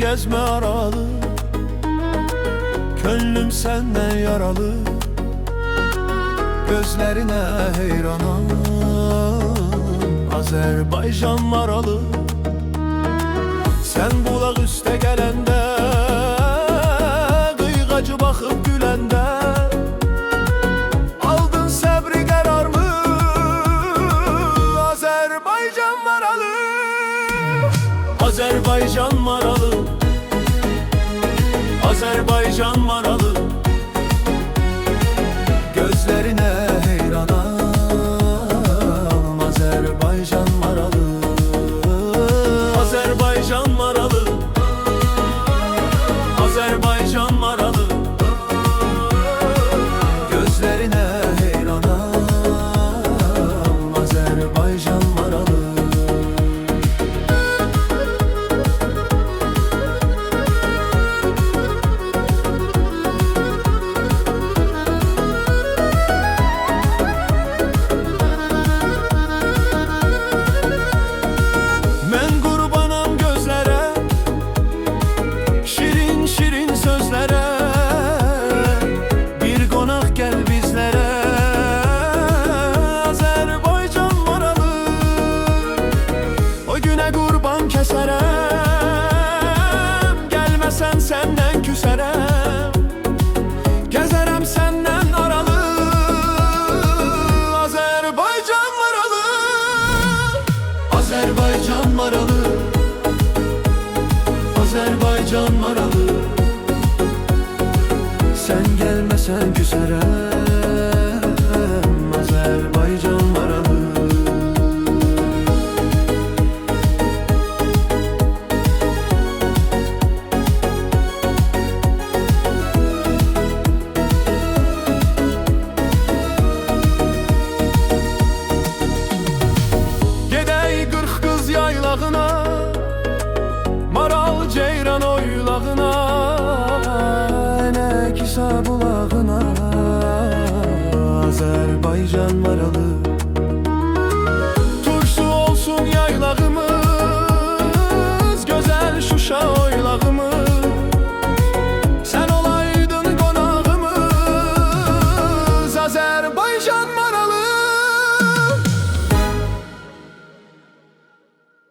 gezme aralı, könlüm senden yaralı. Gözlerine heyranam, Azerbaycan maralı. Sen bulaq üstə gələndə, qıyğacı baxıb güləndə, aldın səbri qərarımı, Azərbaycan maralı. Azərbaycan maralı, Azərbaycan maralı. Gözlerine heyranam, Azərbaycan maralı. Azərbaycan maralı, Azərbaycan maralı. Gözlerine heyranam, Azərbaycan maralı. Qurban kəsərəm, gəlməsən səndən küsərəm, gəzərəm səndən aralı, Azərbaycan maralı. Azərbaycan maralı, Azərbaycan maralı. Sən gəlməsən küsərəm, Azərbaycan maralı. Maral ceyran oylağına, Ənək İsa bulağına, Azərbaycan maralı.